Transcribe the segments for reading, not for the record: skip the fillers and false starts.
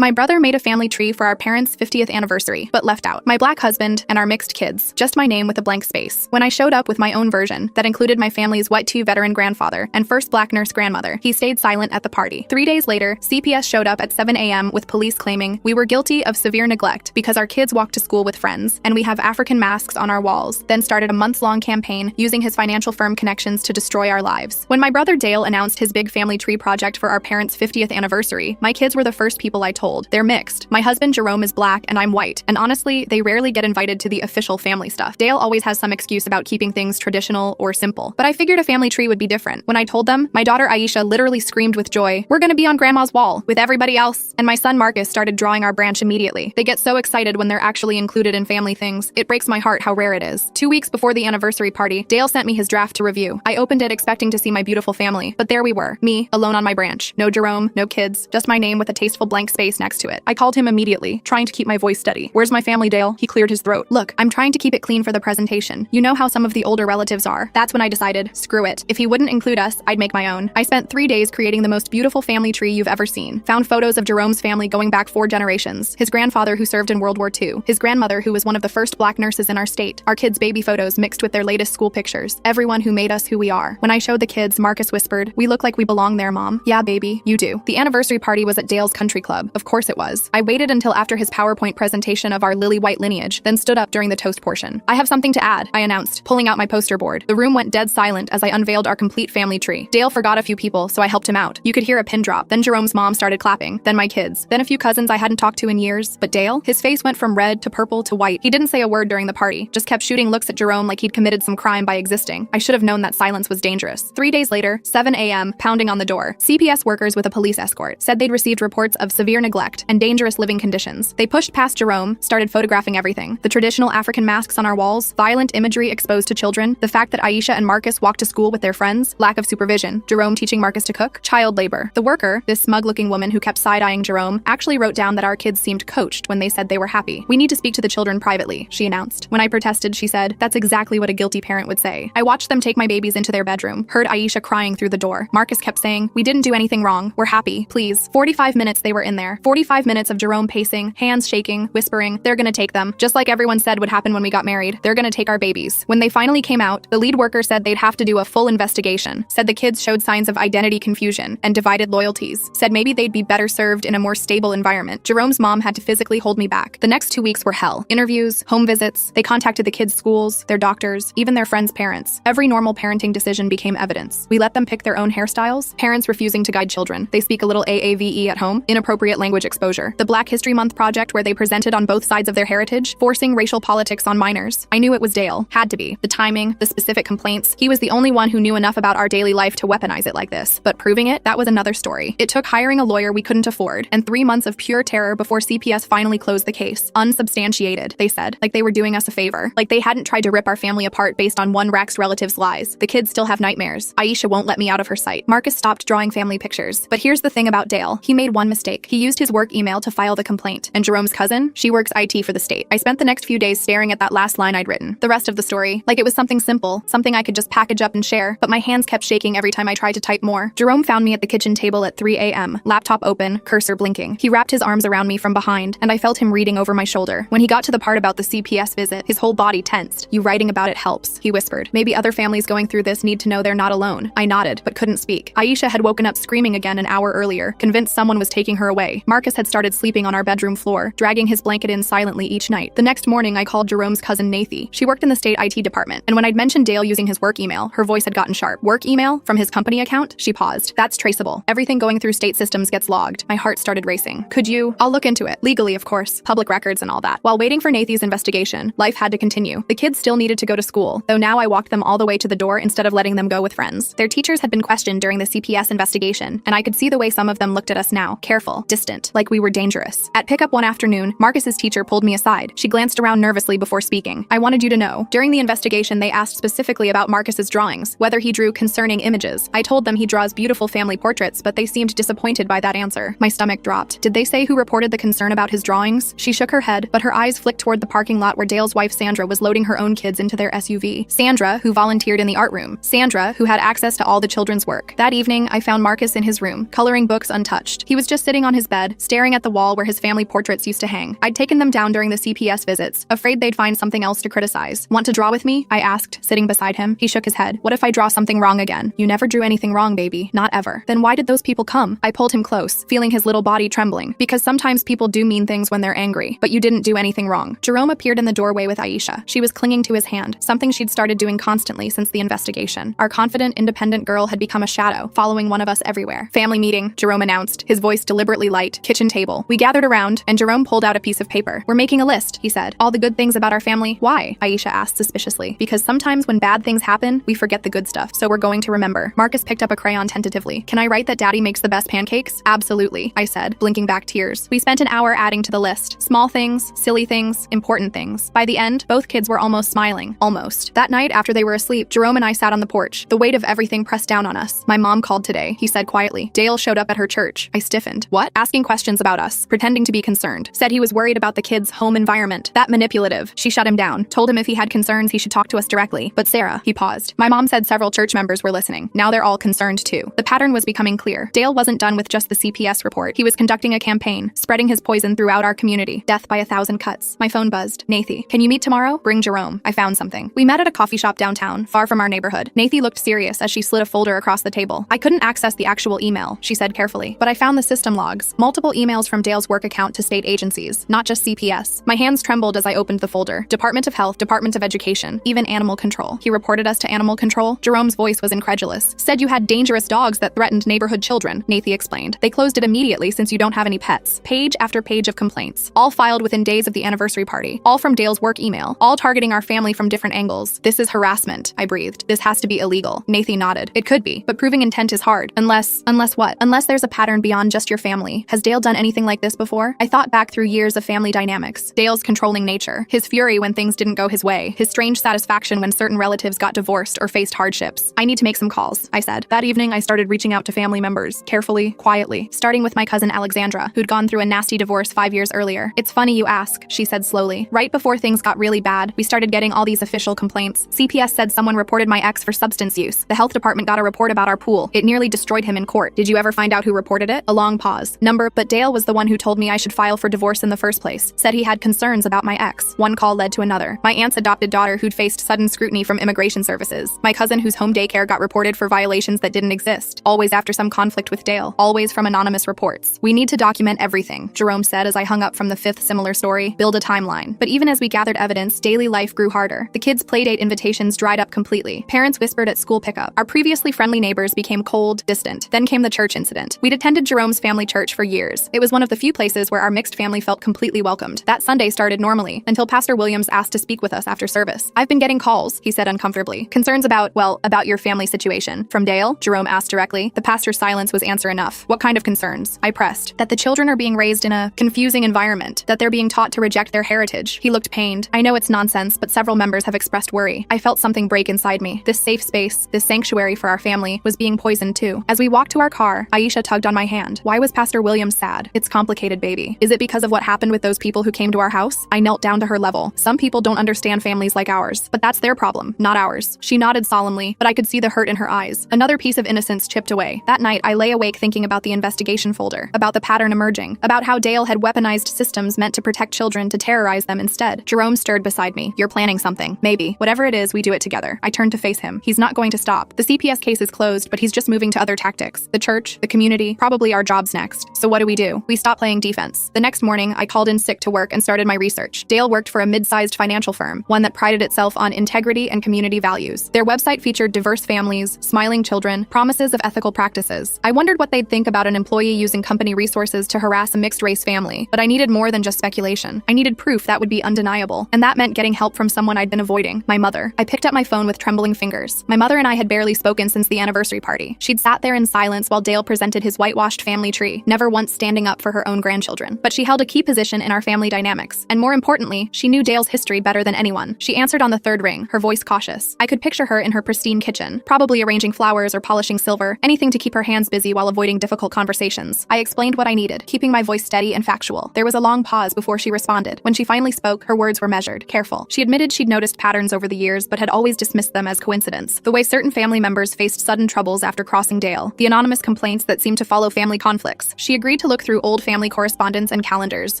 My brother made a family tree for our parents' 50th anniversary, but left out my black husband and our mixed kids, just my name with a blank space. When I showed up with my own version that included my family's white II veteran grandfather and first black nurse grandmother, he stayed silent at the party. 3 days later, CPS showed up at 7 a.m. with police claiming we were guilty of severe neglect because our kids walked to school with friends and we have African masks on our walls, then started a months-long campaign using his financial firm connections to destroy our lives. When my brother Dale announced his big family tree project for our parents' 50th anniversary, my kids were the first people I told. They're mixed. My husband Jerome is black and I'm white, and honestly, they rarely get invited to the official family stuff. Dale always has some excuse about keeping things traditional or simple, but I figured a family tree would be different. When I told them, my daughter Aisha literally screamed with joy, "We're gonna be on grandma's wall with everybody else," and my son Marcus started drawing our branch immediately. They get so excited when they're actually included in family things. It breaks my heart how rare it is. 2 weeks before the anniversary party, Dale sent me his draft to review. I opened it expecting to see my beautiful family, but there we were, me, alone on my branch. No Jerome, no kids, just my name with a tasteful blank space next to it. I called him immediately, trying to keep my voice steady. "Where's my family, Dale?" He cleared his throat. "Look, I'm trying to keep it clean for the presentation. You know how some of the older relatives are." That's when I decided, screw it. If he wouldn't include us, I'd make my own. I spent 3 days creating the most beautiful family tree you've ever seen. Found photos of Jerome's family going back 4 generations. His grandfather who served in World War II. His grandmother who was one of the first black nurses in our state. Our kids' baby photos mixed with their latest school pictures. Everyone who made us who we are. When I showed the kids, Marcus whispered, "We look like we belong there, Mom." "Yeah, baby, you do." The anniversary party was at Dale's country club. Of course it was. I waited until after his PowerPoint presentation of our lily white lineage, then stood up during the toast portion. "I have something to add," I announced, pulling out my poster board. The room went dead silent as I unveiled our complete family tree. Dale forgot a few people, so I helped him out. You could hear a pin drop. Then Jerome's mom started clapping. Then my kids. Then a few cousins I hadn't talked to in years. But Dale? His face went from red to purple to white. He didn't say a word during the party, just kept shooting looks at Jerome like he'd committed some crime by existing. I should have known that silence was dangerous. 3 days later, 7 a.m., pounding on the door. CPS workers with a police escort said they'd received reports of severe neglect and dangerous living conditions. They pushed past Jerome, started photographing everything. The traditional African masks on our walls, violent imagery exposed to children, the fact that Aisha and Marcus walked to school with their friends, lack of supervision, Jerome teaching Marcus to cook, child labor. The worker, this smug-looking woman who kept side-eyeing Jerome, actually wrote down that our kids seemed coached when they said they were happy. "We need to speak to the children privately," she announced. When I protested, she said, "That's exactly what a guilty parent would say." I watched them take my babies into their bedroom, heard Aisha crying through the door. Marcus kept saying, "We didn't do anything wrong. We're happy. Please." 45 minutes they were in there. 45 minutes of Jerome pacing, hands shaking, whispering, "They're gonna take them. Just like everyone said would happen when we got married. They're gonna take our babies." When they finally came out, the lead worker said they'd have to do a full investigation, said the kids showed signs of identity confusion and divided loyalties, said maybe they'd be better served in a more stable environment. Jerome's mom had to physically hold me back. The next 2 weeks were hell. Interviews, home visits, they contacted the kids' schools, their doctors, even their friends' parents. Every normal parenting decision became evidence. We let them pick their own hairstyles, parents refusing to guide children. They speak a little AAVE at home, inappropriate language exposure. The Black History Month project where they presented on both sides of their heritage, forcing racial politics on minors. I knew it was Dale. Had to be. The timing, the specific complaints. He was the only one who knew enough about our daily life to weaponize it like this. But proving it, that was another story. It took hiring a lawyer we couldn't afford, and 3 months of pure terror before CPS finally closed the case. Unsubstantiated, they said. Like they were doing us a favor. Like they hadn't tried to rip our family apart based on one Rax relative's lies. The kids still have nightmares. Aisha won't let me out of her sight. Marcus stopped drawing family pictures. But here's the thing about Dale. He made one mistake. He used his work email to file the complaint. And Jerome's cousin? She works IT for the state. I spent the next few days staring at that last line I'd written. The rest of the story, like it was something simple, something I could just package up and share, but my hands kept shaking every time I tried to type more. Jerome found me at the kitchen table at 3 a.m., laptop open, cursor blinking. He wrapped his arms around me from behind, and I felt him reading over my shoulder. When he got to the part about the CPS visit, his whole body tensed. "You writing about it helps," he whispered. "Maybe other families going through this need to know they're not alone." I nodded, but couldn't speak. Aisha had woken up screaming again an hour earlier, convinced someone was taking her away. Marcus had started sleeping on our bedroom floor, dragging his blanket in silently each night. The next morning, I called Jerome's cousin Nathy. She worked in the state IT department, and when I'd mentioned Dale using his work email, her voice had gotten sharp. "Work email? From his company account?" She paused. "That's traceable. Everything going through state systems gets logged." My heart started racing. "Could you?" "I'll look into it. Legally, of course. Public records and all that." While waiting for Nathy's investigation, life had to continue. The kids still needed to go to school, though now I walked them all the way to the door instead of letting them go with friends. Their teachers had been questioned during the CPS investigation, and I could see the way some of them looked at us now, careful, distant, like we were dangerous. At pickup one afternoon, Marcus's teacher pulled me aside. She glanced around nervously before speaking. "I wanted you to know, during the investigation they asked specifically about Marcus's drawings, whether he drew concerning images. I told them he draws beautiful family portraits, but they seemed disappointed by that answer." My stomach dropped. Did they say who reported the concern about his drawings? She shook her head, but her eyes flicked toward the parking lot where Dale's wife Sandra was loading her own kids into their SUV. Sandra, who volunteered in the art room. Sandra, who had access to all the children's work. That evening, I found Marcus in his room, coloring books untouched. He was just sitting on his bed, said, staring at the wall where his family portraits used to hang. I'd taken them down during the CPS visits, afraid they'd find something else to criticize. Want to draw with me? I asked, sitting beside him. He shook his head. What if I draw something wrong again? You never drew anything wrong, baby. Not ever. Then why did those people come? I pulled him close, feeling his little body trembling. Because sometimes people do mean things when they're angry, but you didn't do anything wrong. Jerome appeared in the doorway with Aisha. She was clinging to his hand, something she'd started doing constantly since the investigation. Our confident, independent girl had become a shadow, following one of us everywhere. Family meeting, Jerome announced, his voice deliberately light. Kitchen table. We gathered around, and Jerome pulled out a piece of paper. We're making a list, he said. All the good things about our family. Why? Aisha asked suspiciously. Because sometimes when bad things happen, we forget the good stuff, so we're going to remember. Marcus picked up a crayon tentatively. Can I write that Daddy makes the best pancakes? Absolutely, I said, blinking back tears. We spent an hour adding to the list. Small things, silly things, important things. By the end, both kids were almost smiling. Almost. That night, after they were asleep, Jerome and I sat on the porch. The weight of everything pressed down on us. My mom called today, he said quietly. Dale showed up at her church. I stiffened. What? Asking questions about us, pretending to be concerned. Said he was worried about the kids' home environment. That manipulative. She shut him down. Told him if he had concerns, he should talk to us directly. But Sarah, he paused. My mom said several church members were listening. Now they're all concerned too. The pattern was becoming clear. Dale wasn't done with just the CPS report. He was conducting a campaign, spreading his poison throughout our community. Death by 1,000 cuts. My phone buzzed. Nathy, can you meet tomorrow? Bring Jerome. I found something. We met at a coffee shop downtown, far from our neighborhood. Nathy looked serious as she slid a folder across the table. I couldn't access the actual email, she said carefully, but I found the system logs. Multiple emails from Dale's work account to state agencies, not just CPS. My hands trembled as I opened the folder. Department of Health, Department of Education, even Animal Control. He reported us to Animal Control? Jerome's voice was incredulous. Said you had dangerous dogs that threatened neighborhood children, Nathy explained. They closed it immediately since you don't have any pets. Page after page of complaints, all filed within days of the anniversary party, all from Dale's work email, all targeting our family from different angles. This is harassment, I breathed. This has to be illegal. Nathy nodded. It could be, but proving intent is hard. Unless what? Unless there's a pattern beyond just your family. Has Dale done anything like this before? I thought back through years of family dynamics. Dale's controlling nature, his fury when things didn't go his way, his strange satisfaction when certain relatives got divorced or faced hardships. I need to make some calls, I said. That evening, I started reaching out to family members, carefully, quietly, starting with my cousin Alexandra, who'd gone through a nasty divorce 5 years earlier. It's funny you ask, she said slowly. Right before things got really bad, we started getting all these official complaints. CPS said someone reported my ex for substance use. The health department got a report about our pool. It nearly destroyed him in court. Did you ever find out who reported it? A long pause. But Dale was the one who told me I should file for divorce in the first place. Said he had concerns about my ex. One call led to another. My aunt's adopted daughter who'd faced sudden scrutiny from immigration services. My cousin whose home daycare got reported for violations that didn't exist. Always after some conflict with Dale. Always from anonymous reports. We need to document everything, Jerome said as I hung up from the fifth similar story. Build a timeline. But even as we gathered evidence, daily life grew harder. The kids' playdate invitations dried up completely. Parents whispered at school pickup. Our previously friendly neighbors became cold, distant. Then came the church incident. We'd attended Jerome's family church for years. It was one of the few places where our mixed family felt completely welcomed. That Sunday started normally, until Pastor Williams asked to speak with us after service. I've been getting calls, he said uncomfortably. Concerns about your family situation. From Dale? Jerome asked directly. The pastor's silence was answer enough. What kind of concerns? I pressed. That the children are being raised in a confusing environment. That they're being taught to reject their heritage. He looked pained. I know it's nonsense, but several members have expressed worry. I felt something break inside me. This safe space, this sanctuary for our family, was being poisoned too. As we walked to our car, Aisha tugged on my hand. Why was Pastor Williams sad? It's complicated, baby. Is it because of what happened with those people who came to our house? I knelt down to her level. Some people don't understand families like ours, but that's their problem, not ours. She nodded solemnly, but I could see the hurt in her eyes. Another piece of innocence chipped away. That night, I lay awake thinking about the investigation folder, about the pattern emerging, about how Dale had weaponized systems meant to protect children to terrorize them instead. Jerome stirred beside me. You're planning something. Maybe. Whatever it is, we do it together. I turned to face him. He's not going to stop. The CPS case is closed, but he's just moving to other tactics. The church, the community, probably our jobs next. So what do? We stop playing defense. The next morning, I called in sick to work and started my research. Dale worked for a mid-sized financial firm, one that prided itself on integrity and community values. Their website featured diverse families, smiling children, promises of ethical practices. I wondered what they'd think about an employee using company resources to harass a mixed-race family, but I needed more than just speculation. I needed proof that would be undeniable, and that meant getting help from someone I'd been avoiding, my mother. I picked up my phone with trembling fingers. My mother and I had barely spoken since the anniversary party. She'd sat there in silence while Dale presented his whitewashed family tree, never once standing up for her own grandchildren. But she held a key position in our family dynamics, and more importantly, she knew Dale's history better than anyone. She answered on the third ring, her voice cautious. I could picture her in her pristine kitchen, probably arranging flowers or polishing silver, anything to keep her hands busy while avoiding difficult conversations. I explained what I needed, keeping my voice steady and factual. There was a long pause before she responded. When she finally spoke, her words were measured, careful. She admitted she'd noticed patterns over the years, but had always dismissed them as coincidence. The way certain family members faced sudden troubles after crossing Dale, the anonymous complaints that seemed to follow family conflicts. She agreed tried to look through old family correspondence and calendars,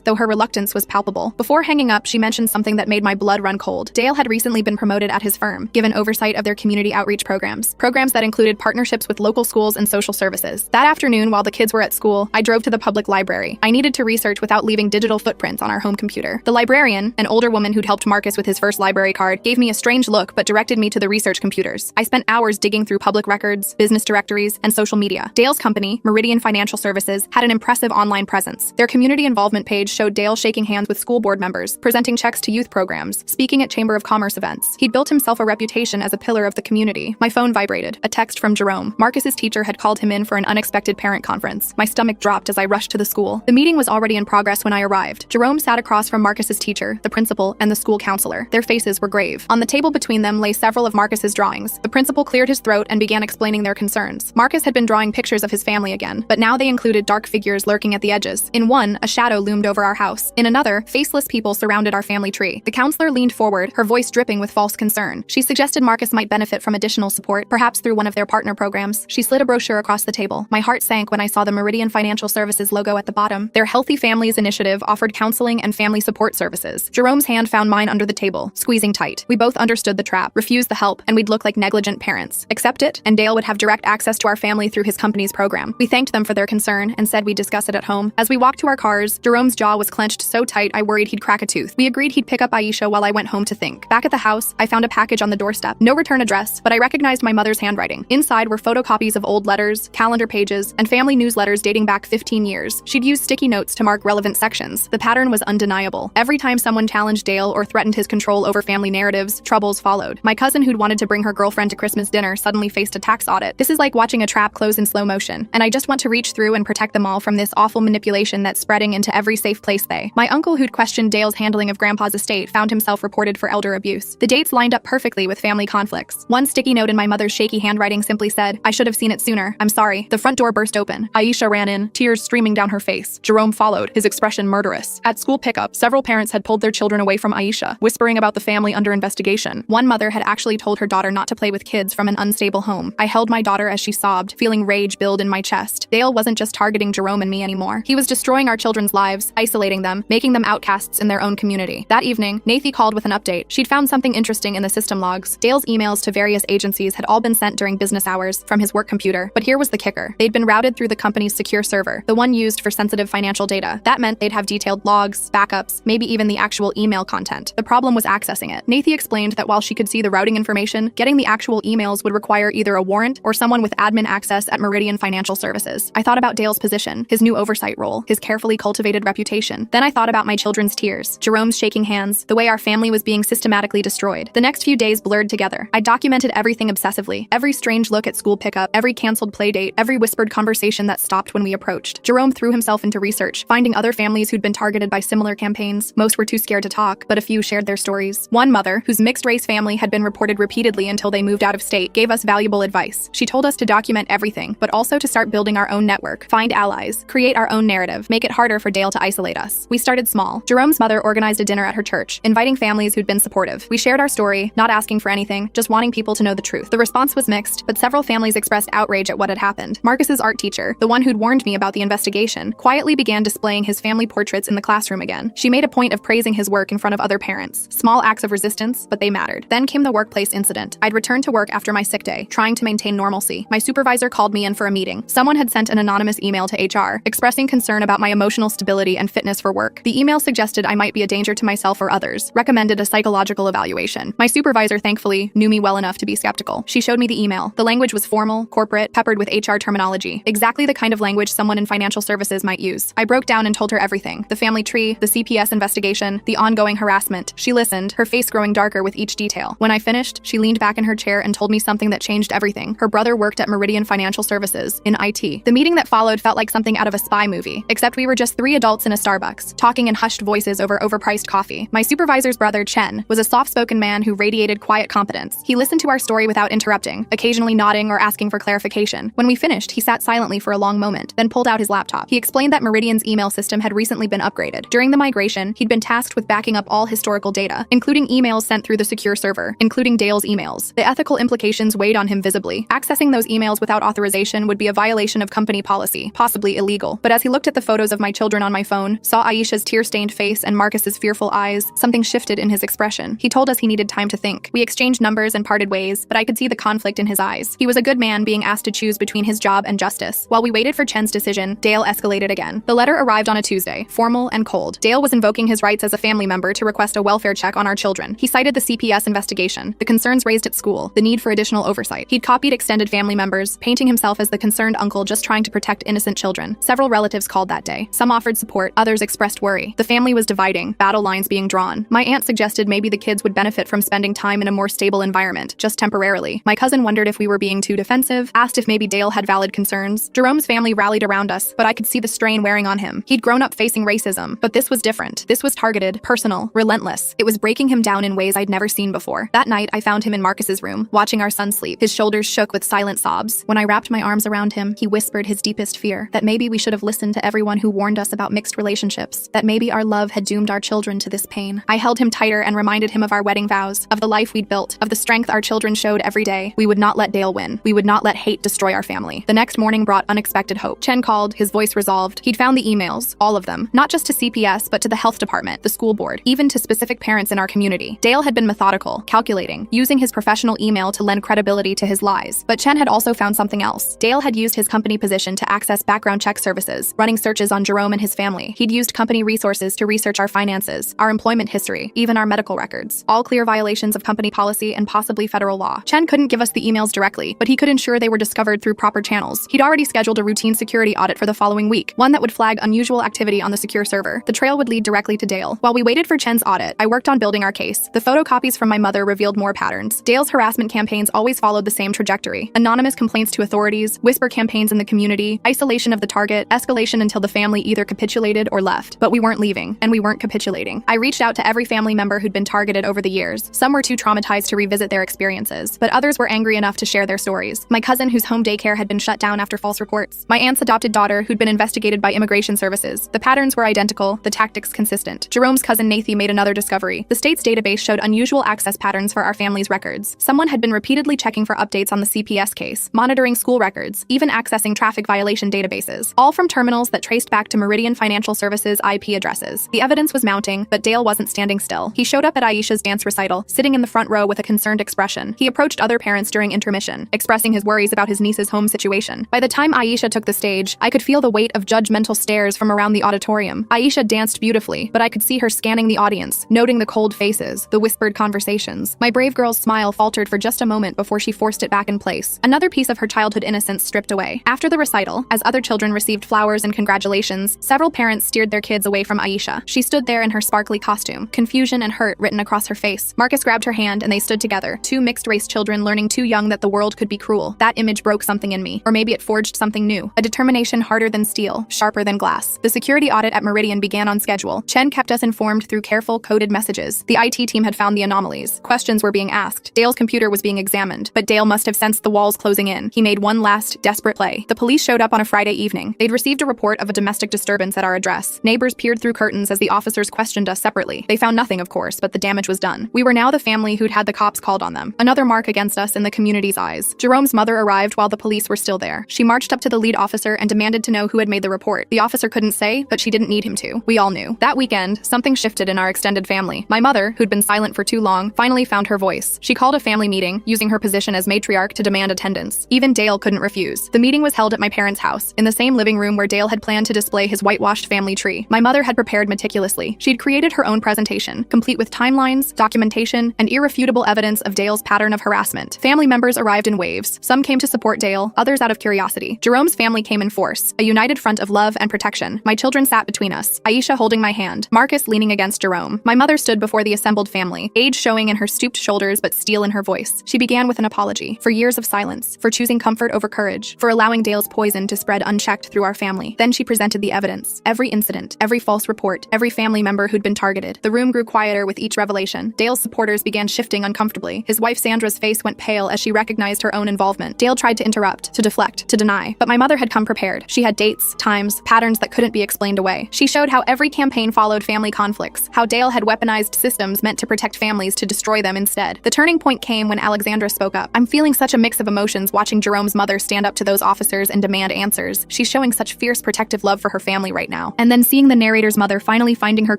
though her reluctance was palpable. Before hanging up, she mentioned something that made my blood run cold. Dale had recently been promoted at his firm, given oversight of their community outreach programs that included partnerships with local schools and social services. That afternoon, while the kids were at school, I drove to the public library. I needed to research without leaving digital footprints on our home computer. The librarian, an older woman who'd helped Marcus with his first library card, gave me a strange look but directed me to the research computers. I spent hours digging through public records, business directories, and social media. Dale's company, Meridian Financial Services, had an impressive online presence. Their community involvement page showed Dale shaking hands with school board members, presenting checks to youth programs, speaking at Chamber of Commerce events. He'd built himself a reputation as a pillar of the community. My phone vibrated. A text from Jerome. Marcus's teacher had called him in for an unexpected parent conference. My stomach dropped as I rushed to the school. The meeting was already in progress when I arrived. Jerome sat across from Marcus's teacher, the principal, and the school counselor. Their faces were grave. On the table between them lay several of Marcus's drawings. The principal cleared his throat and began explaining their concerns. Marcus had been drawing pictures of his family again, but now they included dark figures lurking at the edges. In one, a shadow loomed over our house. In another, faceless people surrounded our family tree. The counselor leaned forward, her voice dripping with false concern. She suggested Marcus might benefit from additional support, perhaps through one of their partner programs. She slid a brochure across the table. My heart sank when I saw the Meridian Financial Services logo at the bottom. Their Healthy Families initiative offered counseling and family support services. Jerome's hand found mine under the table, squeezing tight. We both understood the trap, refused the help, and we'd look like negligent parents. Accept it, and Dale would have direct access to our family through his company's program. We thanked them for their concern and said we'd discuss it at home. As we walked to our cars, Jerome's jaw was clenched so tight I worried he'd crack a tooth. We agreed he'd pick up Aisha while I went home to think. Back at the house, I found a package on the doorstep. No return address, but I recognized my mother's handwriting. Inside were photocopies of old letters, calendar pages, and family newsletters dating back 15 years. She'd used sticky notes to mark relevant sections. The pattern was undeniable. Every time someone challenged Dale or threatened his control over family narratives, troubles followed. My cousin who'd wanted to bring her girlfriend to Christmas dinner suddenly faced a tax audit. This is like watching a trap close in slow motion, and I just want to reach through and protect them all from this awful manipulation that's spreading into every safe place they. My uncle who'd questioned Dale's handling of Grandpa's estate found himself reported for elder abuse. The dates lined up perfectly with family conflicts. One sticky note in my mother's shaky handwriting simply said, "I should have seen it sooner. I'm sorry." The front door burst open. Aisha ran in, tears streaming down her face. Jerome followed, his expression murderous. At school pickup, several parents had pulled their children away from Aisha, whispering about the family under investigation. One mother had actually told her daughter not to play with kids from an unstable home. I held my daughter as she sobbed, feeling rage build in my chest. Dale wasn't just targeting Jerome and me anymore. He was destroying our children's lives, isolating them, making them outcasts in their own community. That evening, Nathy called with an update. She'd found something interesting in the system logs. Dale's emails to various agencies had all been sent during business hours from his work computer. But here was the kicker. They'd been routed through the company's secure server, the one used for sensitive financial data. That meant they'd have detailed logs, backups, maybe even the actual email content. The problem was accessing it. Nathy explained that while she could see the routing information, getting the actual emails would require either a warrant or someone with admin access at Meridian Financial Services. I thought about Dale's position, his new oversight role, his carefully cultivated reputation. Then I thought about my children's tears, Jerome's shaking hands, the way our family was being systematically destroyed. The next few days blurred together. I documented everything obsessively, every strange look at school pickup, every canceled play date, every whispered conversation that stopped when we approached. Jerome threw himself into research, finding other families who'd been targeted by similar campaigns. Most were too scared to talk, but a few shared their stories. One mother, whose mixed-race family had been reported repeatedly until they moved out of state, gave us valuable advice. She told us to document everything, but also to start building our own network, find allies, create our own narrative, make it harder for Dale to isolate us. We started small. Jerome's mother organized a dinner at her church, inviting families who'd been supportive. We shared our story, not asking for anything, just wanting people to know the truth. The response was mixed, but several families expressed outrage at what had happened. Marcus's art teacher, the one who'd warned me about the investigation, quietly began displaying his family portraits in the classroom again. She made a point of praising his work in front of other parents. Small acts of resistance, but they mattered. Then came the workplace incident. I'd returned to work after my sick day, trying to maintain normalcy. My supervisor called me in for a meeting. Someone had sent an anonymous email to HR, expressing concern about my emotional stability and fitness for work. The email suggested I might be a danger to myself or others, recommended a psychological evaluation. My supervisor, thankfully, knew me well enough to be skeptical. She showed me the email. The language was formal, corporate, peppered with HR terminology. Exactly the kind of language someone in financial services might use. I broke down and told her everything. The family tree, the CPS investigation, the ongoing harassment. She listened, her face growing darker with each detail. When I finished, she leaned back in her chair and told me something that changed everything. Her brother worked at Meridian Financial Services, in IT. The meeting that followed felt like something out of a spy movie, except we were just three adults in a Starbucks, talking in hushed voices over overpriced coffee. My supervisor's brother, Chen, was a soft-spoken man who radiated quiet competence. He listened to our story without interrupting, occasionally nodding or asking for clarification. When we finished, he sat silently for a long moment, then pulled out his laptop. He explained that Meridian's email system had recently been upgraded. During the migration, he'd been tasked with backing up all historical data, including emails sent through the secure server, including Dale's emails. The ethical implications weighed on him visibly. Accessing those emails without authorization would be a violation of company policy, possibly illegal. illegal. But as he looked at the photos of my children on my phone, saw Aisha's tear-stained face and Marcus's fearful eyes, something shifted in his expression. He told us he needed time to think. We exchanged numbers and parted ways, but I could see the conflict in his eyes. He was a good man being asked to choose between his job and justice. While we waited for Chen's decision, Dale escalated again. The letter arrived on a Tuesday, formal and cold. Dale was invoking his rights as a family member to request a welfare check on our children. He cited the CPS investigation, the concerns raised at school, the need for additional oversight. He'd copied extended family members, painting himself as the concerned uncle just trying to protect innocent children. Several relatives called that day. Some offered support, others expressed worry. The family was dividing, battle lines being drawn. My aunt suggested maybe the kids would benefit from spending time in a more stable environment, just temporarily. My cousin wondered if we were being too defensive, asked if maybe Dale had valid concerns. Jerome's family rallied around us, but I could see the strain wearing on him. He'd grown up facing racism, but this was different. This was targeted, personal, relentless. It was breaking him down in ways I'd never seen before. That night, I found him in Marcus's room, watching our son sleep. His shoulders shook with silent sobs. When I wrapped my arms around him, he whispered his deepest fear, that maybe we should have listened to everyone who warned us about mixed relationships, that maybe our love had doomed our children to this pain. I held him tighter and reminded him of our wedding vows, of the life we'd built, of the strength our children showed every day. We would not let Dale win. We would not let hate destroy our family. The next morning brought unexpected hope. Chen called, his voice resolved. He'd found the emails, all of them, not just to CPS, but to the health department, the school board, even to specific parents in our community. Dale had been methodical, calculating, using his professional email to lend credibility to his lies. But Chen had also found something else. Dale had used his company position to access background check services, running searches on Jerome and his family. He'd used company resources to research our finances, our employment history, even our medical records. All clear violations of company policy and possibly federal law. Chen couldn't give us the emails directly, but he could ensure they were discovered through proper channels. He'd already scheduled a routine security audit for the following week, one that would flag unusual activity on the secure server. The trail would lead directly to Dale. While we waited for Chen's audit, I worked on building our case. The photocopies from my mother revealed more patterns. Dale's harassment campaigns always followed the same trajectory. Anonymous complaints to authorities, whisper campaigns in the community, isolation of the target, escalation until the family either capitulated or left. But we weren't leaving, and we weren't capitulating. I reached out to every family member who'd been targeted over the years. Some were too traumatized to revisit their experiences, but others were angry enough to share their stories. My cousin, whose home daycare had been shut down after false reports. My aunt's adopted daughter, who'd been investigated by immigration services. The patterns were identical, the tactics consistent. Jerome's cousin Nathy made another discovery. The state's database showed unusual access patterns for our family's records. Someone had been repeatedly checking for updates on the CPS case, monitoring school records, even accessing traffic violation databases, all from terminals that traced back to Meridian Financial Services IP addresses. The evidence was mounting, but Dale wasn't standing still. He showed up at Aisha's dance recital, sitting in the front row with a concerned expression. He approached other parents during intermission, expressing his worries about his niece's home situation. By the time Aisha took the stage, I could feel the weight of judgmental stares from around the auditorium. Aisha danced beautifully, but I could see her scanning the audience, noting the cold faces, the whispered conversations. My brave girl's smile faltered for just a moment before she forced it back in place. Another piece of her childhood innocence stripped away. After the recital, as other children received flowers and congratulations, several parents steered their kids away from Aisha. She stood there in her sparkly costume, confusion and hurt written across her face. Marcus grabbed her hand and they stood together, two mixed-race children learning too young that the world could be cruel. That image broke something in me, or maybe it forged something new. A determination harder than steel, sharper than glass. The security audit at Meridian began on schedule. Chen kept us informed through careful, coded messages. The IT team had found the anomalies. Questions were being asked. Dale's computer was being examined, but Dale must have sensed the walls closing in. He made one last, desperate play. The police showed up on a Friday evening. They'd received a report of a domestic disturbance at our address. Neighbors peered through curtains as the officers questioned us separately. They found nothing, of course, but the damage was done. We were now the family who'd had the cops called on them. Another mark against us in the community's eyes. Jerome's mother arrived while the police were still there. She marched up to the lead officer and demanded to know who had made the report. The officer couldn't say, but she didn't need him to. We all knew. That weekend, something shifted in our extended family. My mother, who'd been silent for too long, finally found her voice. She called a family meeting, using her position as matriarch to demand attendance. Even Dale couldn't refuse. The meeting was held at my parents' house, in the same living room where Dale had planned to display his whitewashed family tree. My mother had prepared meticulously. She'd created her own presentation, complete with timelines, documentation, and irrefutable evidence of Dale's pattern of harassment. Family members arrived in waves. Some came to support Dale, others out of curiosity. Jerome's family came in force, a united front of love and protection. My children sat between us, Aisha holding my hand, Marcus leaning against Jerome. My mother stood before the assembled family, age showing in her stooped shoulders but steel in her voice. She began with an apology for years of silence, for choosing comfort over courage, for allowing Dale's poison to spread unchecked through our family. Then she presented the evidence. Every incident, every false report, every family member who'd been targeted. The room grew quieter with each revelation. Dale's supporters began shifting uncomfortably. His wife Sandra's face went pale as she recognized her own involvement. Dale tried to interrupt, to deflect, to deny, but my mother had come prepared. She had dates, times, patterns that couldn't be explained away. She showed how every campaign followed family conflicts, how Dale had weaponized systems meant to protect families to destroy them instead. The turning point came when Alexandra spoke up. I'm feeling such a mix of emotions watching Jerome's mother stand up to those officers and demand answers. She She's showing such fierce protective love for her family right now. And then seeing the narrator's mother finally finding her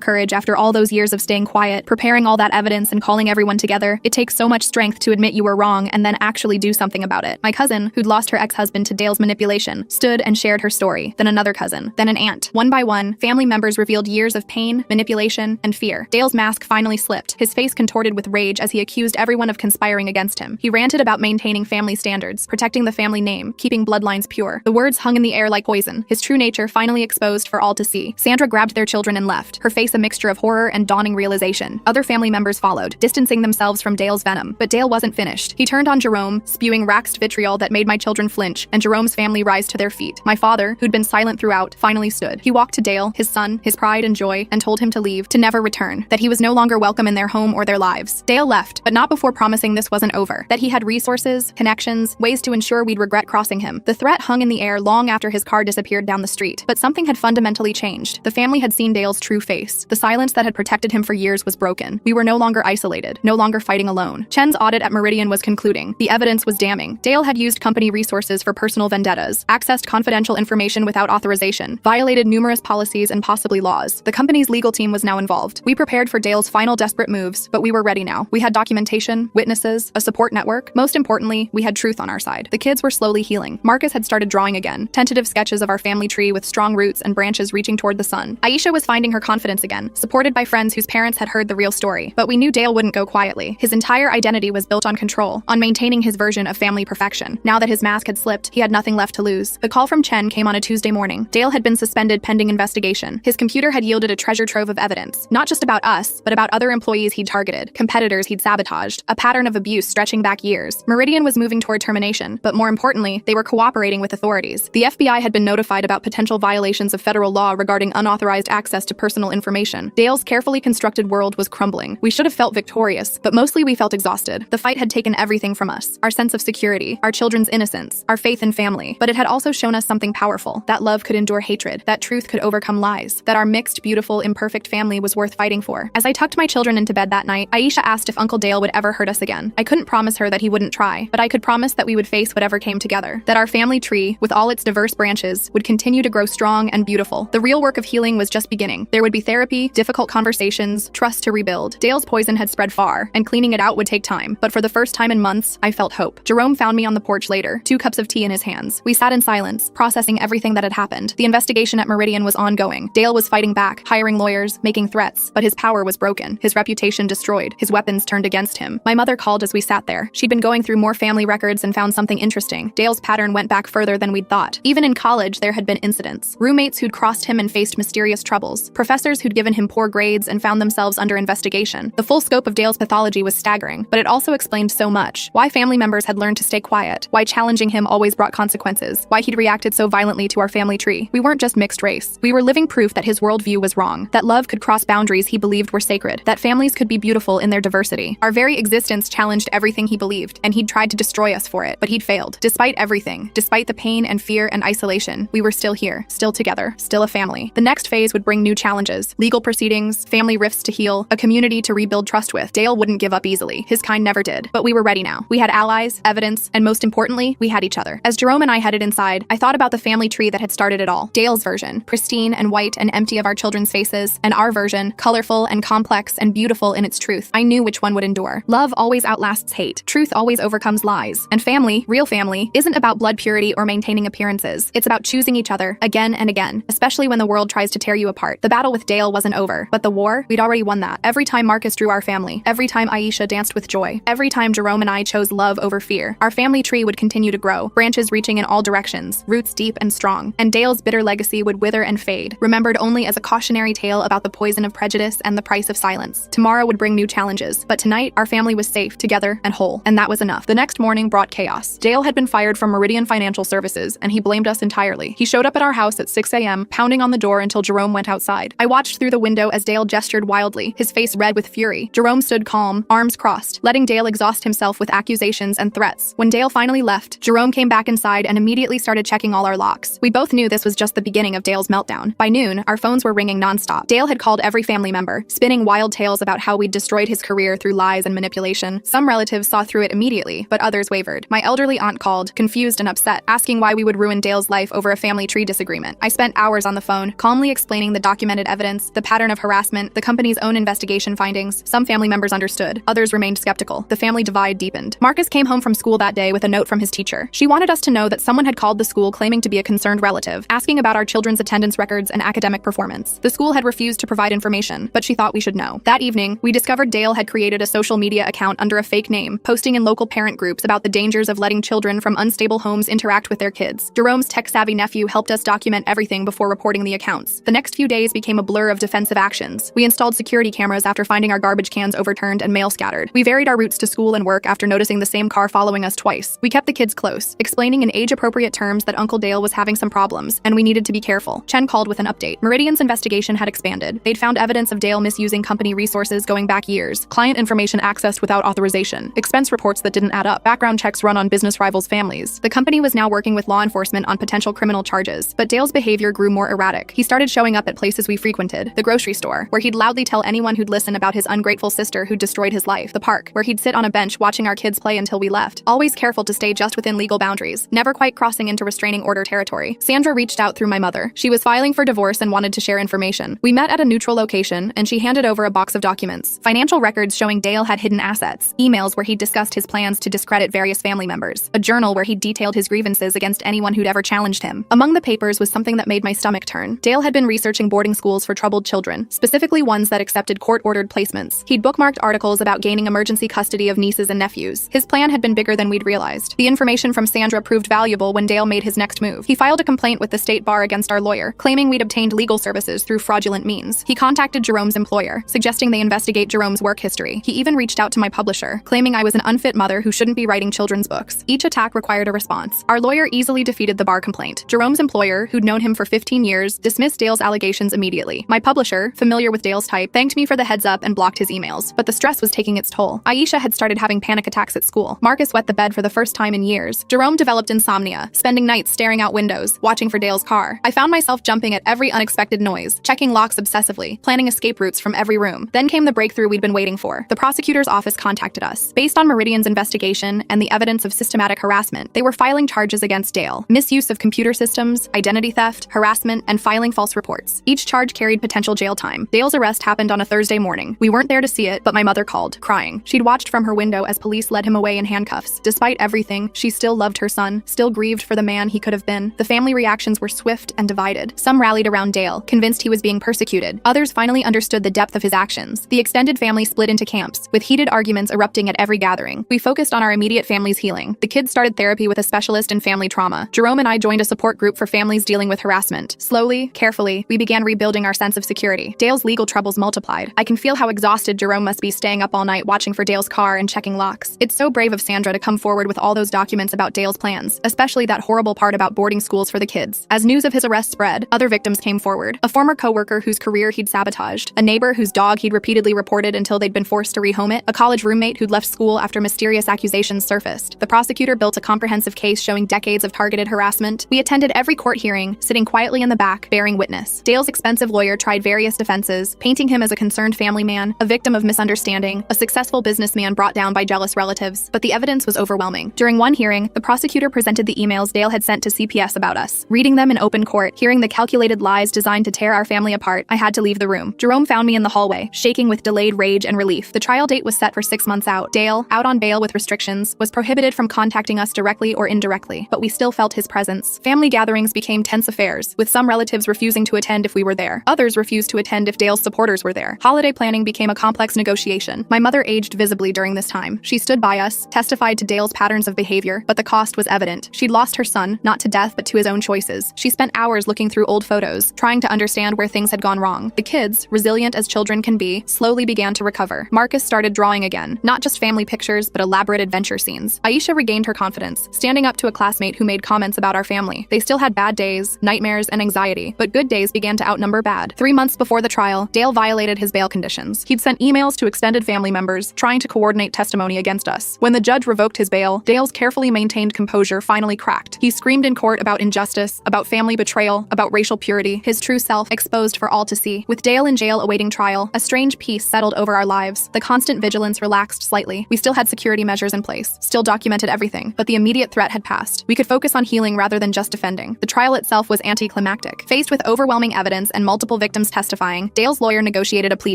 courage after all those years of staying quiet, preparing all that evidence and calling everyone together, it takes so much strength to admit you were wrong and then actually do something about it. My cousin, who'd lost her ex-husband to Dale's manipulation, stood and shared her story. Then another cousin, then an aunt. One by one, family members revealed years of pain, manipulation, and fear. Dale's mask finally slipped, his face contorted with rage as he accused everyone of conspiring against him. He ranted about maintaining family standards, protecting the family name, keeping bloodlines pure. The words hung in the air like poison, his true nature finally exposed for all to see. Sandra grabbed their children and left, her face a mixture of horror and dawning realization. Other family members followed, distancing themselves from Dale's venom. But Dale wasn't finished. He turned on Jerome, spewing raxed vitriol that made my children flinch, and Jerome's family rise to their feet. My father, who'd been silent throughout, finally stood. He walked to Dale, his son, his pride and joy, and told him to leave, to never return, that he was no longer welcome in their home or their lives. Dale left, but not before promising this wasn't over, that he had resources, connections, ways to ensure we'd regret crossing him. The threat hung in the air long after his car disappeared down the street, but something had fundamentally changed. The family had seen Dale's true face. The silence that had protected him for years was broken. We were no longer isolated, no longer fighting alone. Chen's audit at Meridian was concluding. The evidence was damning. Dale had used company resources for personal vendettas, accessed confidential information without authorization, violated numerous policies and possibly laws. The company's legal team was now involved. We prepared for Dale's final desperate moves, but we were ready now. We had documentation, witnesses, a support network. Most importantly, we had truth on our side. The kids were slowly healing. Marcus had started drawing again, tentative sketches of our family tree with strong roots and branches reaching toward the sun. Aisha was finding her confidence again, supported by friends whose parents had heard the real story. But we knew Dale wouldn't go quietly. His entire identity was built on control, on maintaining his version of family perfection. Now that his mask had slipped, he had nothing left to lose. The call from Chen came on a Tuesday morning. Dale had been suspended pending investigation. His computer had yielded a treasure trove of evidence, not just about us, but about other employees he'd targeted, competitors he'd sabotaged, a pattern of abuse stretching back years. Meridian was moving toward termination, but more importantly, they were cooperating with authorities. The FBI had been notified about potential violations of federal law regarding unauthorized access to personal information. Dale's carefully constructed world was crumbling. We should have felt victorious, but mostly we felt exhausted. The fight had taken everything from us, our sense of security, our children's innocence, our faith in family. But it had also shown us something powerful, that love could endure hatred, that truth could overcome lies, that our mixed, beautiful, imperfect family was worth fighting for. As I tucked my children into bed that night, Aisha asked if Uncle Dale would ever hurt us again. I couldn't promise her that he wouldn't try, but I could promise that we would face whatever came together, that our family tree, with all its diverse branches, would continue to grow strong and beautiful. The real work of healing was just beginning. There would be therapy, difficult conversations, trust to rebuild. Dale's poison had spread far, and cleaning it out would take time, but for the first time in months, I felt hope. Jerome found me on the porch later, 2 cups of tea in his hands. We sat in silence, processing everything that had happened. The investigation at Meridian was ongoing. Dale was fighting back, hiring lawyers, making threats, but his power was broken, his reputation destroyed, his weapons turned against him. My mother called as we sat there. She'd been going through more family records and found something interesting. Dale's pattern went back further than we'd thought. Even in college, there had been incidents. Roommates who'd crossed him and faced mysterious troubles. Professors who'd given him poor grades and found themselves under investigation. The full scope of Dale's pathology was staggering, but it also explained so much. Why family members had learned to stay quiet. Why challenging him always brought consequences. Why he'd reacted so violently to our family tree. We weren't just mixed race. We were living proof that his worldview was wrong. That love could cross boundaries he believed were sacred. That families could be beautiful in their diversity. Our very existence challenged everything he believed, and he'd tried to destroy us for it, but he'd failed. Despite everything, despite the pain and fear and isolation, we were still here, still together, still a family. The next phase would bring new challenges, legal proceedings, family rifts to heal, a community to rebuild trust with. Dale wouldn't give up easily. His kind never did. But we were ready now. We had allies, evidence, and most importantly, we had each other. As Jerome and I headed inside, I thought about the family tree that had started it all. Dale's version, pristine and white and empty of our children's faces, and our version, colorful and complex and beautiful in its truth. I knew which one would endure. Love always outlasts hate. Truth always overcomes lies. And family, real family, isn't about blood purity or maintaining appearances. It's about choosing each other again and again, especially when the world tries to tear you apart. The battle with Dale wasn't over, but the war, we'd already won that. Every time Marcus drew our family, every time Aisha danced with joy, every time Jerome and I chose love over fear, our family tree would continue to grow, branches reaching in all directions, roots deep and strong, and Dale's bitter legacy would wither and fade, remembered only as a cautionary tale about the poison of prejudice and the price of silence. Tomorrow would bring new challenges, but tonight, our family was safe, together, and whole, and that was enough. The next morning brought chaos. Dale had been fired from Meridian Financial Services, and he blamed us entirely. He showed up at our house at 6 a.m., pounding on the door until Jerome went outside. I watched through the window as Dale gestured wildly, his face red with fury. Jerome stood calm, arms crossed, letting Dale exhaust himself with accusations and threats. When Dale finally left, Jerome came back inside and immediately started checking all our locks. We both knew this was just the beginning of Dale's meltdown. By noon, our phones were ringing nonstop. Dale had called every family member, spinning wild tales about how we'd destroyed his career through lies and manipulation. Some relatives saw through it immediately, but others wavered. My elderly aunt called, confused and upset, asking why we would ruin Dale's life life over a family tree disagreement. I spent hours on the phone, calmly explaining the documented evidence, the pattern of harassment, the company's own investigation findings. Some family members understood, others remained skeptical. The family divide deepened. Marcus came home from school that day with a note from his teacher. She wanted us to know that someone had called the school claiming to be a concerned relative, asking about our children's attendance records and academic performance. The school had refused to provide information, but she thought we should know. That evening, we discovered Dale had created a social media account under a fake name, posting in local parent groups about the dangers of letting children from unstable homes interact with their kids. Jerome's tech-savvy nephew helped us document everything before reporting the accounts. The next few days became a blur of defensive actions. We installed security cameras after finding our garbage cans overturned and mail scattered. We varied our routes to school and work after noticing the same car following us twice. We kept the kids close, explaining in age-appropriate terms that Uncle Dale was having some problems, and we needed to be careful. Chen called with an update. Meridian's investigation had expanded. They'd found evidence of Dale misusing company resources going back years, client information accessed without authorization, expense reports that didn't add up, background checks run on business rivals' families. The company was now working with law enforcement on potential criminal charges, but Dale's behavior grew more erratic. He started showing up at places we frequented, the grocery store, where he'd loudly tell anyone who'd listen about his ungrateful sister who'd destroyed his life, the park, where he'd sit on a bench watching our kids play until we left, always careful to stay just within legal boundaries, never quite crossing into restraining order territory. Sandra reached out through my mother. She was filing for divorce and wanted to share information. We met at a neutral location, and she handed over a box of documents, financial records showing Dale had hidden assets, emails where he discussed his plans to discredit various family members, a journal where he detailed his grievances against anyone who'd ever challenged him. Among the papers was something that made my stomach turn. Dale had been researching boarding schools for troubled children, specifically ones that accepted court-ordered placements. He'd bookmarked articles about gaining emergency custody of nieces and nephews. His plan had been bigger than we'd realized. The information from Sandra proved valuable when Dale made his next move. He filed a complaint with the state bar against our lawyer, claiming we'd obtained legal services through fraudulent means. He contacted Jerome's employer, suggesting they investigate Jerome's work history. He even reached out to my publisher, claiming I was an unfit mother who shouldn't be writing children's books. Each attack required a response. Our lawyer easily defeated the bar complaint. Jerome's employer, who'd known him for 15 years, dismissed Dale's allegations immediately. My publisher, familiar with Dale's type, thanked me for the heads up and blocked his emails. But the stress was taking its toll. Aisha had started having panic attacks at school. Marcus wet the bed for the first time in years. Jerome developed insomnia, spending nights staring out windows, watching for Dale's car. I found myself jumping at every unexpected noise, checking locks obsessively, planning escape routes from every room. Then came the breakthrough we'd been waiting for. The prosecutor's office contacted us. Based on Meridian's investigation and the evidence of systematic harassment, they were filing charges against Dale. Misuse of computer systems, identity theft, harassment, and filing false reports. Each charge carried potential jail time. Dale's arrest happened on a Thursday morning. We weren't there to see it, but my mother called, crying. She'd watched from her window as police led him away in handcuffs. Despite everything, she still loved her son, still grieved for the man he could have been. The family reactions were swift and divided. Some rallied around Dale, convinced he was being persecuted. Others finally understood the depth of his actions. The extended family split into camps, with heated arguments erupting at every gathering. We focused on our immediate family's healing. The kids started therapy with a specialist in family trauma. Jerome and I joined a support group for families dealing with harassment. Slowly, carefully, we began rebuilding our sense of security. Dale's legal troubles multiplied. I can feel how exhausted Jerome must be staying up all night watching for Dale's car and checking locks. It's so brave of Sandra to come forward with all those documents about Dale's plans, especially that horrible part about boarding schools for the kids. As news of his arrest spread, other victims came forward. A former coworker whose career he'd sabotaged, a neighbor whose dog he'd repeatedly reported until they'd been forced to rehome it, a college roommate who'd left school after mysterious accusations surfaced. The prosecutor built a comprehensive case showing decades of targeted harassment. We attended every court hearing, sitting quietly in the back, bearing witness. Dale's expensive lawyer tried various defenses, painting him as a concerned family man, a victim of misunderstanding, a successful businessman brought down by jealous relatives, but the evidence was overwhelming. During one hearing, the prosecutor presented the emails Dale had sent to CPS about us. Reading them in open court, hearing the calculated lies designed to tear our family apart, I had to leave the room. Jerome found me in the hallway, shaking with delayed rage and relief. The trial date was set for 6 months out. Dale, out on bail with restrictions, was prohibited from contacting us directly or indirectly, but we still felt his presence. Family gatherings became tense affairs, with some relatives refusing to attend if we were there. Others refused to attend if Dale's supporters were there. Holiday planning became a complex negotiation. My mother aged visibly during this time. She stood by us, testified to Dale's patterns of behavior, but the cost was evident. She'd lost her son, not to death but to his own choices. She spent hours looking through old photos, trying to understand where things had gone wrong. The kids, resilient as children can be, slowly began to recover. Marcus started drawing again, not just family pictures, but elaborate adventure scenes. Aisha regained her confidence, standing up to a classmate who made comments about our family. They still had bad days, nightmares, and anxiety, but good days began to outnumber bad. 3 months before the trial, Dale violated his bail conditions. He'd sent emails to extended family members, trying to coordinate testimony against us. When the judge revoked his bail, Dale's carefully maintained composure finally cracked. He screamed in court about injustice, about family betrayal, about racial purity, his true self exposed for all to see. With Dale in jail awaiting trial, a strange peace settled over our lives. The constant vigilance relaxed slightly. We still had security measures in place, still documented everything, but the immediate threat had passed. We could focus on healing rather than than just defending. The trial itself was anticlimactic. Faced with overwhelming evidence and multiple victims testifying, Dale's lawyer negotiated a plea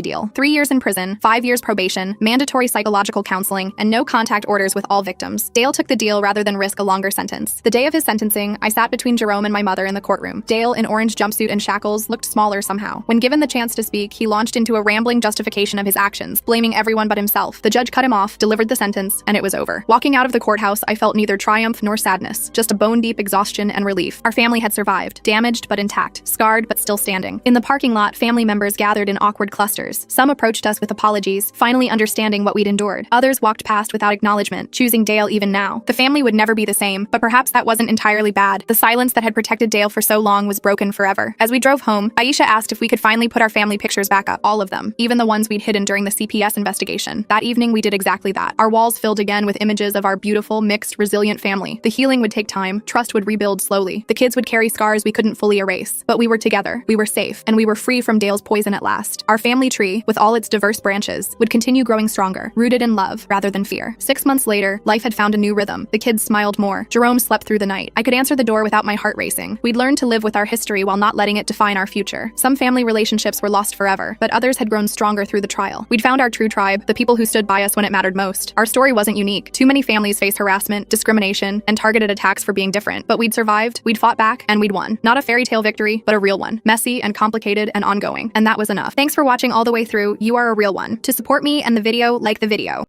deal. 3 years in prison, 5 years probation, mandatory psychological counseling, and no contact orders with all victims. Dale took the deal rather than risk a longer sentence. The day of his sentencing, I sat between Jerome and my mother in the courtroom. Dale, in orange jumpsuit and shackles, looked smaller somehow. When given the chance to speak, he launched into a rambling justification of his actions, blaming everyone but himself. The judge cut him off, delivered the sentence, and it was over. Walking out of the courthouse, I felt neither triumph nor sadness, just a bone-deep exhaustion and relief. Our family had survived, damaged but intact, scarred but still standing. In the parking lot, family members gathered in awkward clusters. Some approached us with apologies, finally understanding what we'd endured. Others walked past without acknowledgement, choosing Dale even now. The family would never be the same, but perhaps that wasn't entirely bad. The silence that had protected Dale for so long was broken forever. As we drove home, Aisha asked if we could finally put our family pictures back up, all of them, even the ones we'd hidden during the CPS investigation. That evening, we did exactly that. Our walls filled again with images of our beautiful, mixed, resilient family. The healing would take time, trust would rebuild slowly. The kids would carry scars we couldn't fully erase. But we were together, we were safe, and we were free from Dale's poison at last. Our family tree, with all its diverse branches, would continue growing stronger, rooted in love rather than fear. 6 months later, life had found a new rhythm. The kids smiled more. Jerome slept through the night. I could answer the door without my heart racing. We'd learned to live with our history while not letting it define our future. Some family relationships were lost forever, but others had grown stronger through the trial. We'd found our true tribe, the people who stood by us when it mattered most. Our story wasn't unique. Too many families face harassment, discrimination, and targeted attacks for being different. But we'd survived, we'd fought back, and we'd won. Not a fairy tale victory, but a real one. Messy and complicated and ongoing. And that was enough. Thanks for watching all the way through. You are a real one. To support me and the video, like the video.